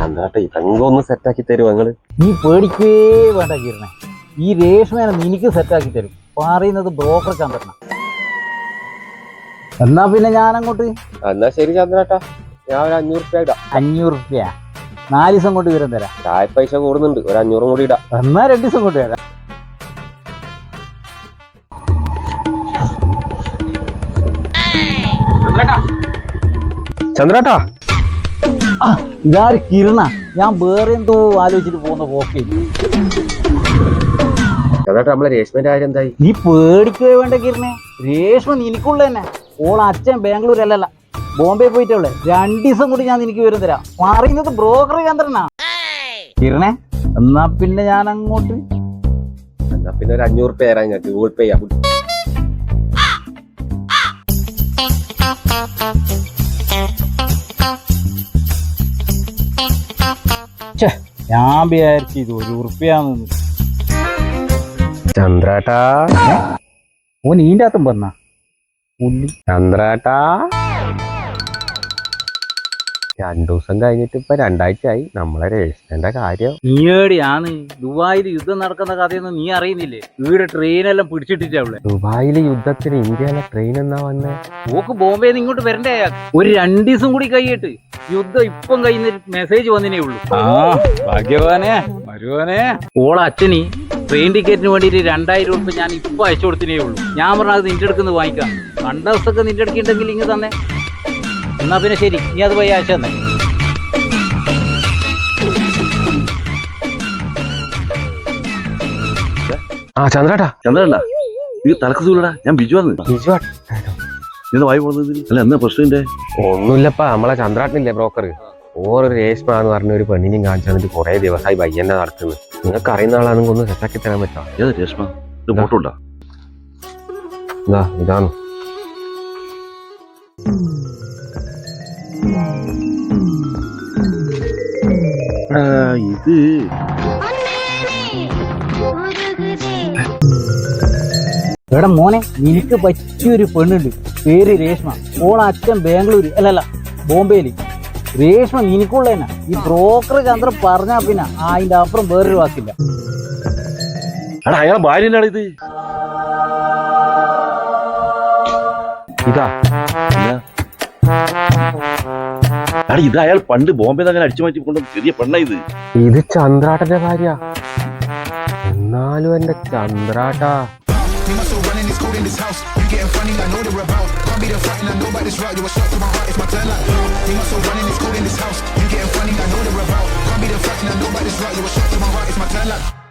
ചന്ദ്രേട്ടാ ഇതങ്ങൊന്ന് സെറ്റാക്കി തരുമോ നിങ്ങള്? നീ പേടിക്കേ വേണ്ട കീരണേ, ഈ രേഷ്മേനെ നിനക്ക് സെറ്റാക്കി തരും. പറയുന്നത് ബ്രോക്കർ ചന്ദ്രന. എന്നാ പിന്നെ ഞാൻ അങ്ങോട്ട്. എന്നാ ശരി ചന്ദ്രേട്ടാ, ഞാൻ ഒരു 500 റുപ്യ ഇടാം. 500 റുപ്യ 4 ദിവസം കൊണ്ട് വിവരം തരാം. ചായ പൈസ കൂടുന്നുണ്ട്, ഒരു 500 കൂടി ഇടാം. എന്നാ 2 ദിവസം കൊണ്ട് തരാം. ചന്ദ്രേട്ടാ ഇതാര് കിരണ? ഞാൻ വേറെ എന്തോ ആലോചിച്ചിട്ട് പോകുന്ന പോക്കേ. ചന്ദ്രേട്ടാ നമ്മളെ രേഷ്മേന്റെ കാര്യം എന്തായി? നീ പേടിക്കേ വേണ്ട കിരണേ, രേഷ്മ നിനക്കുള്ള തന്നെ. ഓൾ അച്ഛൻ ബാംഗ്ലൂർ അല്ലല്ല ബോംബെ പോയിട്ടുള്ളേ. 2 ദിവസം കൂടി ഞാൻ നിനക്ക് വിവരം തരാം. പറയുന്നത് ബ്രോക്കർ ചന്ദ്രനാ. കിരണേ എന്നാ പിന്നെ ഞാൻ അങ്ങോട്ട്. എന്നാ പിന്നെ ഒരു 500 റുപ്യ തരാം, ഞാൻ ഗൂഗിൾ പേ ചെയ്യാം. ഞാൻ വിചാരിച്ചു ഇത് 1 ഉറുപ്പ്യാന്ന്. ചന്ദ്രേട്ടാ ഓൻ ഈൻ്റെ അകത്തും പറഞ്ഞ ഉള്ളി. ചന്ദ്രേട്ടാ 2 ദിവസം കഴിഞ്ഞിട്ട് ഇപ്പൊ 2 ആഴ്ചയായി. നമ്മളെ രേഷ്മേന്റെ കാര്യം. നീയേടിയാണ് ദുബായിൽ യുദ്ധം നടക്കുന്ന കഥയൊന്നും നീ അറിയുന്നില്ലേ? ഇവിടെ ട്രെയിനെല്ലാം പിടിച്ചിട്ടിട്ടാവുള്ളേ. ദുബായിലെ യുദ്ധത്തിന് ഇന്ത്യയിലെ ട്രെയിൻ എന്നാ വന്നേ? ഓക്ക് ബോംബെന്ന് ഇങ്ങോട്ട് വരണ്ടേ? ഒരു 2 ദിവസം കൂടി കഴിയിട്ട് യുദ്ധം ഇപ്പം കഴിയുന്ന മെസ്സേജ് വന്നേ ഉള്ളൂ. ഭാഗ്യവാനെ വരുവാനെ. ഓളെ അച്ഛന് ട്രെയിൻ ടിക്കറ്റിന് വേണ്ടിയിട്ട് 2000 രൂപ ഞാൻ ഇപ്പൊ അയച്ചു കൊടുത്തിനേ ഉള്ളൂ. ഞാൻ പറഞ്ഞത് നിന്റെ അടുക്കുന്ന വാങ്ങിക്കാം. 2 ദിവസമൊക്കെ നിന്റെ അടുക്കുണ്ടെങ്കിൽ ഇങ്ങ് തന്നെ. എന്നാ പിന്നെ ശരി, നീ അത് പോയി അയച്ചു തന്നെ. ചന്ദ്രേട്ടാ നീ തലക്കസൂലടാ, ഞാൻ ബിജുവാന്ന്. വായി പോകുന്നത് അല്ല, എന്നാ പ്രശ്നം? ഒന്നുമില്ലപ്പാ, നമ്മളെ ചന്ദ്രേട്ടനില്ലേ ബ്രോക്കർ, ഓരോ രേഷ്മ എന്ന് പറഞ്ഞ ഒരു പെണ്ണിനെയും കാണിച്ചു തന്നിട്ട് കുറെ ദിവസമായി ബയ്യന്നെ നടക്കുന്നത്. നിങ്ങൾക്ക് അറിയുന്ന ആളാണെങ്കിൽ ഒന്ന് സെറ്റാക്കി തരാൻ പറ്റാ? ഏതാ രേഷ്മ? ഇത് ഫോട്ടോ ഉണ്ടാ? ഇതാണ്. ഇത് എടാ മോനെ, നിനക്ക് പറ്റിയൊരു പെണ്ണുണ്ട്, പേര് രേഷ്മ. ഓളെ അച്ഛൻ ബാംഗ്ലൂര് അല്ലല്ല ബോംബെയില്. രേഷ്മ നിനക്കുള്ള തന്നെ. ഈ ബ്രോക്കർ ചന്ദ്രൻ പറഞ്ഞാ പിന്നെ അതിന്റെ അപ്പുറം വേറൊരു വാക്കില്ല. അയാളെ ഭാര്യനാണ് ഇത്. ഇതാ ഇത് അയാൾ പണ്ട് ബോംബെ അങ്ങനെ അടിച്ചു മാറ്റി കൊണ്ട് ചെറിയ പെണ്ണ ഇത്. ഇത് ചന്ദ്രാട്ടന്റെ ഭാര്യ. എന്നാലും എന്റെ ചന്ദ്രാട്ടാ. Me must have running this code in this house. You getting funny, I know they're about. Can't be the front and I know about this route. You a shot to my heart, it's my turn like. Me must have running this code in this house. You getting funny, I know they're about. Can't be the front and I know about this route. You a shot to my heart, it's my turn like.